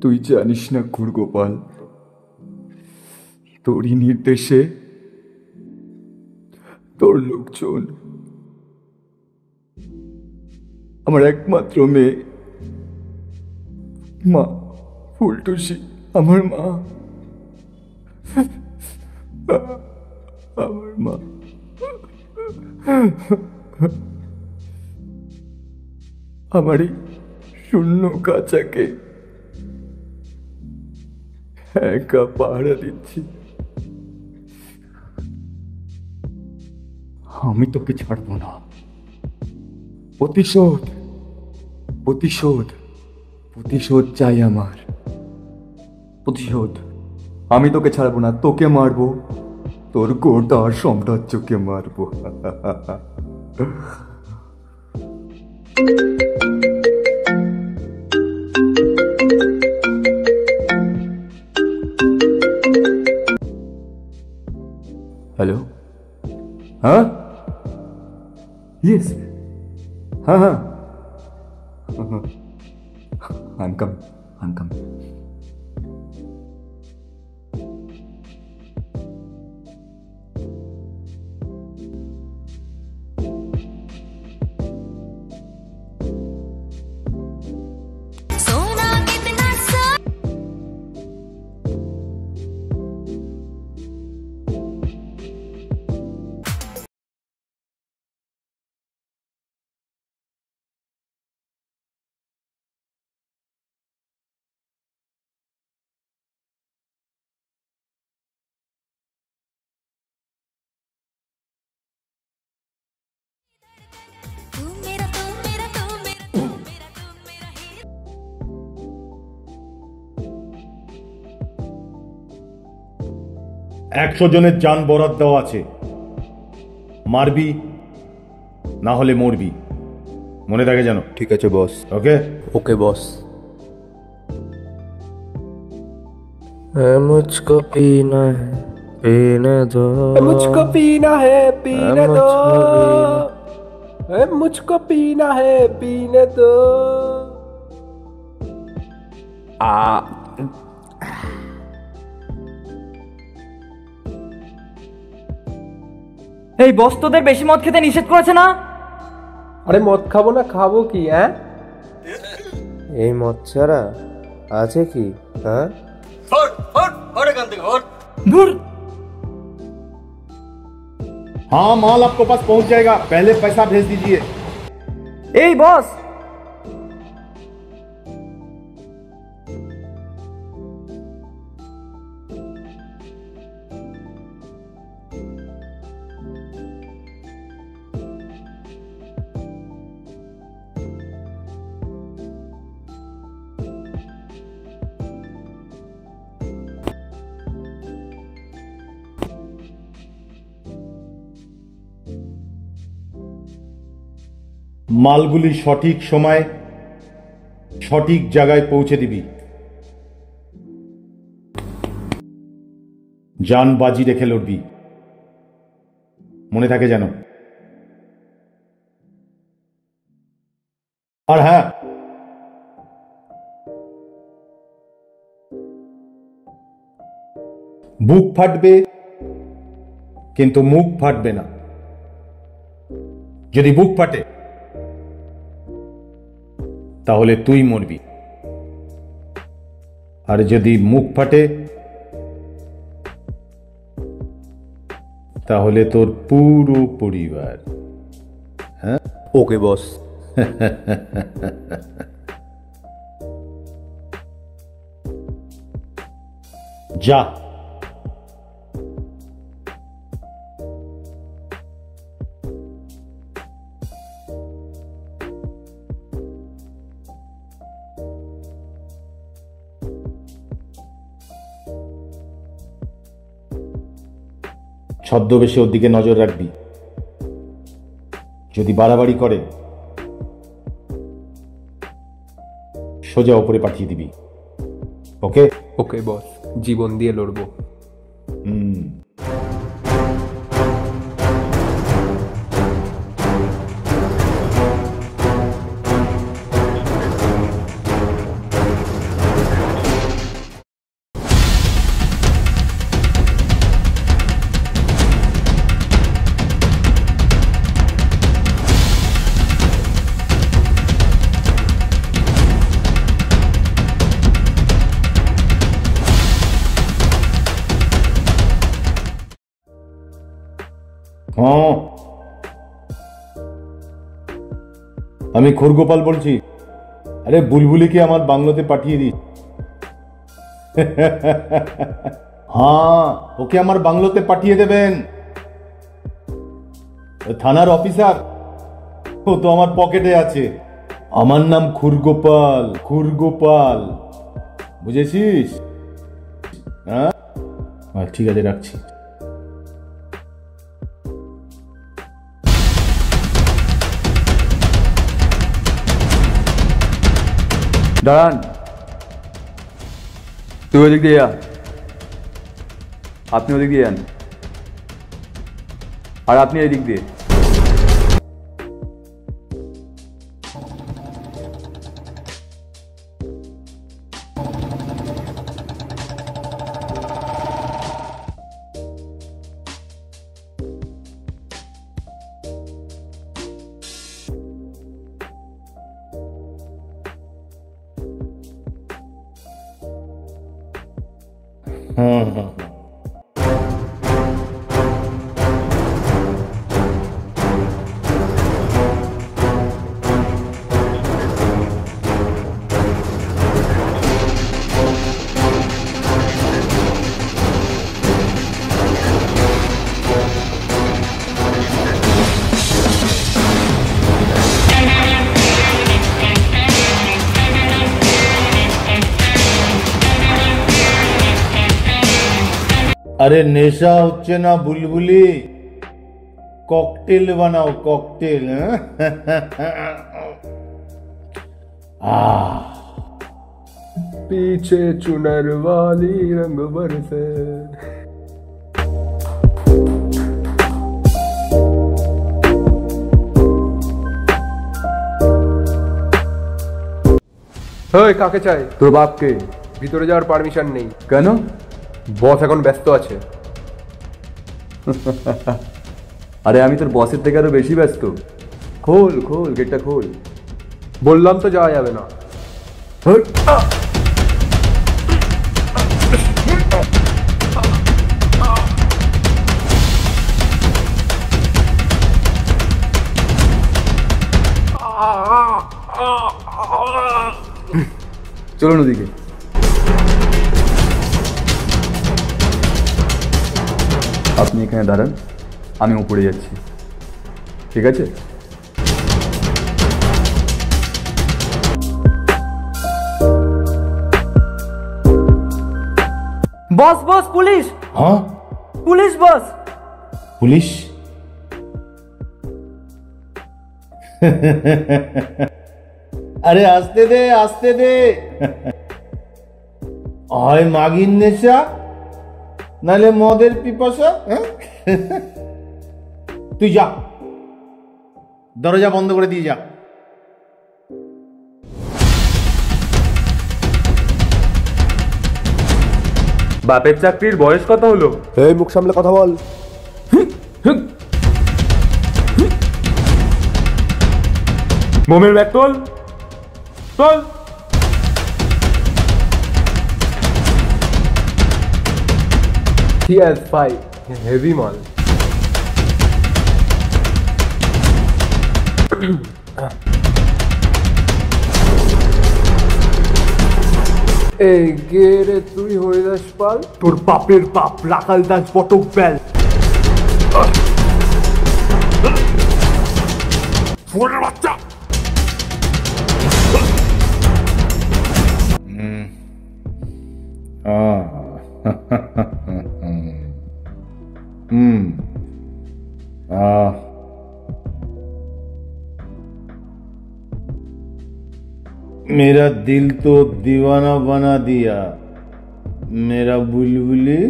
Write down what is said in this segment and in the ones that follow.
তুই জানিস না খুড়গোপাল, তোরই নির্দেশে তোর লোকজন, আমার একমাত্র মেয়ে মা ফুলটুসি, আমার মা, আমার মা আমার এই শূন্য কাঁচাকে একা পাহারা দিচ্ছি। আমি তোকে ছাড়বো না। প্রতিশোধ প্রতিশোধ প্রতিশোধ চাই আমার। প্রতিশোধ। আমি তোকে ছাড়বো না, তোকে মারবো, তোর গোটা সাম্রাজ্যকে মারবো। হ্যালো, হ্যাঁ, ইয়েস, হ্যাঁ হ্যাঁ, I'm coming, I'm coming. একশো জনের যান বরাদ দেওয়া আছে। মারবি না হলে মরবি, মনে থাকে যেন। ঠিক আছে বস। ওকে ওকে বস। मुझको पीना है पीने दो, मुझको पीना है पीने दो, मुझको पीना है पीने दो। এই বস তোদের বেশি মদ খেতে নিষেধ করেছে না? আরে মদ খাবো না, খাবো কি? হ্যাঁ, এই মদ ছাড়া আছে কি? হ্যাঁ, ধুর। हाँ, माल आपको पास पहुंच जाएगा, पहले पैसा भेज दीजिए। এই বস, মালগুলি সঠিক সময় সঠিক জায়গায় পৌঁছে দিবি। জান বাজি রেখে লড়বি, মনে থাকে যেন। আর হ্যাঁ, বুক ফাটবে কিন্তু মুখ ফাটবে না। যদি বুক ফাটে তাহলে তুই মরবি, আর যদি মুখ ফাটে তাহলে তোর পুরো পরিবার। হ্যাঁ, ওকে বস। যা। ছদ্মবেশে ওর দিকে নজর রাখবি, যদি বাড়াবাড়ি করে সোজা উপরে পাঠিয়ে দিবি। ওকে? ওকে বস, জীবন দিয়ে লড়বো। হ্যাঁ, আমি খোরগোপাল বলছি। আরে বুলবুলিকে আমার বাংলোতে পাঠিয়ে দিই। হ্যাঁ, ওকে আমার বাংলোতে পাঠিয়ে দেবেন। ও থানার অফিসার, ও তো আমার পকেটে আছে। আমার নাম খুরগোপাল, খুরগোপাল, বুঝেছিস? হ্যাঁ, ঠিক আছে, রাখছি। দাঁড়ান, তুই ওদিক দিয়ে যা, আপনি ওদিক দিয়ে যান, আর আপনি এদিক দিয়ে। হুম হুম। আরে নেশা হচ্ছে না বুলবুলি, ককটেল বানাও, ককটেল। আহ, पीछे चुनर वाली रंग बरसे। ওই কাকে চাই? তোর বাপকে। ভিতরে যাওয়ার পারমিশন নেই। কেন? বস এখন ব্যস্ত আছে। আরে আমি তোর বসের থেকে আরো বেশি ব্যস্ত। খোল খোল, গেটটা খোল। বললাম তো যাওয়া যাবে না। হট! চলুন ওদিকে। আপনি এখানে দাঁড়ান, আমি উপরে যাচ্ছি, ঠিক আছে? বস বস, পুলিশ হ্যাঁ, পুলিশ বস। পুলিশ? আরে আসতে দে, আসতে দে। হয় মাগির নেশা, নাহলে মদের পিপাসা। হ্যাঁ? তুই যা, দরজা বন্ধ করে দিয়ে যা। বাপের চাকরির বয়স কত হলো? এই মুখ সামলে কথা বল। মোমের ব্যাগ তোল, তোল। Yes, ভাই হেভি মাল। এই গে রে তুই হরিদাস পাল? তোর বাপের বাপ রাখাল দাস বটক বেল। বাচ্চা मेरा दिल तो दीवाना बना दिया मेरा बुलबुली।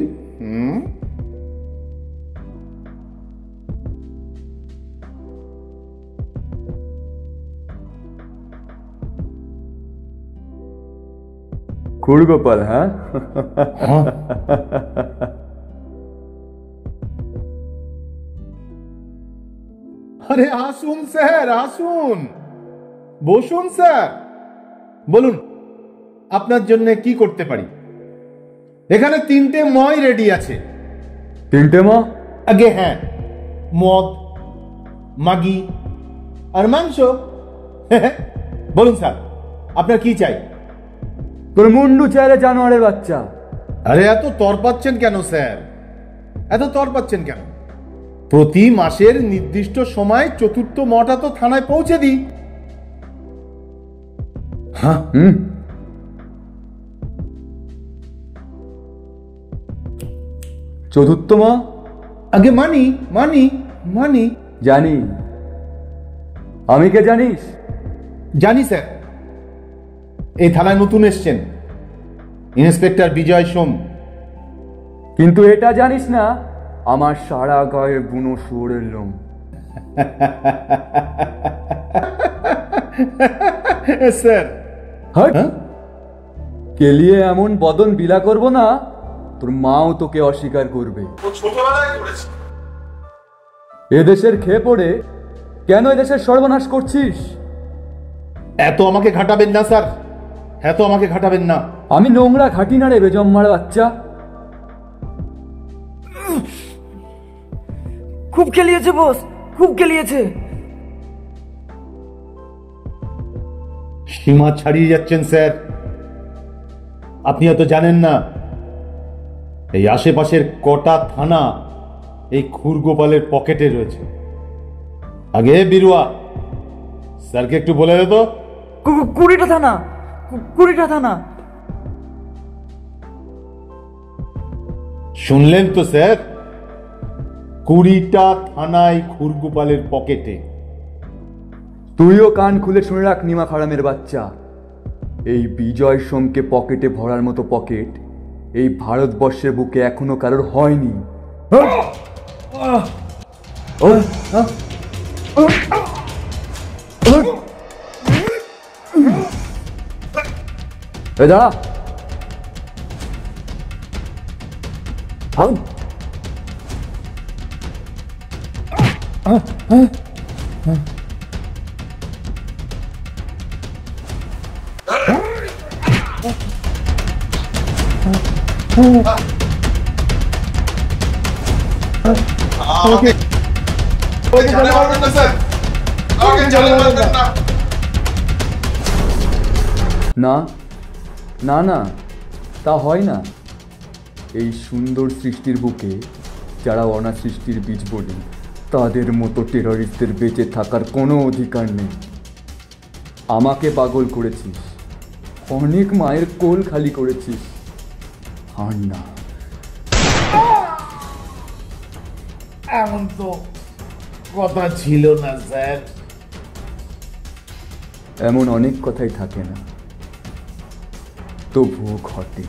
খুরগোপাল, হ্যাঁ? আরে আসুন স্যার, আসুন, বসুন স্যার, বলুন আপনার জন্য কি করতে পারি? এখানে 3টে ময় রেডি আছে। 3টে মা? আগে হ্যাঁ, মদ, মাগি আর মাংস। বলুন স্যার, আপনার কি চাই? তোর মুন্ডু চাইলে জানোয়ারের বাচ্চা। আরে এত তর পাচ্ছেন কেন স্যার, এত তর পাচ্ছেন কেন? প্রতি মাসের নির্দিষ্ট সময় চতুর্থ মটা তো থানায় পৌঁছে দিই। হ্যাঁ, চতুর্থ মা? আগে মানি মানি মানি। জানি। আমি কে জানিস? জানি স্যার, এই থানায় নতুন এসছেন, ইন্সপেক্টর বিজয় সোম। কিন্তু এটা জানিস না আমার সারা গায়ে বুনো শুয়োরের লোম। Sir hot! কেলিয়ে এমন বদন বিলা করব না, তোর মাও তোকে অস্বীকার করবে। এদেশের খেয়ে পড়ে কেন এদেশের সর্বনাশ করছিস? এত আমাকে ঘাটাবেন না স্যার, এত আমাকে ঘাটাবেন না। আমি নোংরা ঘাটি না রে বেজম্মার বাচ্চা। খুব খেলিয়েছে বস, খুব খেলিয়েছে। সীমা ছাড়িয়ে যাচ্ছেন স্যার। আপনি হয়তো জানেন না, এই আশেপাশের কটা থানা এই খুরগোপালের পকেটে রয়েছে। আগে বিরুয়া, স্যারকে একটু বলে দে তো। 20টা থানা, 20টা থানা। শুনলেন তো স্যার, 20টা থানায় খুরগোপালের পকেটে। তুইও কান খুলে শুনে রাখ নিমা খারামের বাচ্চা। এই বিজয় সোমকে পকেটে ভরার মতো পকেট এই ভারতবর্ষের বুকে এখনো কারোর হয়নি। দাঁড়া। না না না, তা হয় না। এই সুন্দর সৃষ্টির বুকে যারা অনাথ সৃষ্টির বীজ বলি, তাদের মতো টেররিস্টদের বেঁচে থাকার কোনো অধিকার নেই। আমাকে পাগল করেছিস, অনেক মায়ের কোল খালি করেছিস, আর না। এমন তো কথা ছিল না স্যার। এমন অনেক কথাই থাকে না, তবুও ঘটে।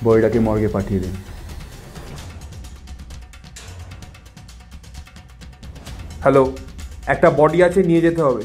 বইটাকে মর্গে পাঠিয়ে দিন। হ্যালো, একটা বডি আছে, নিয়ে যেতে হবে।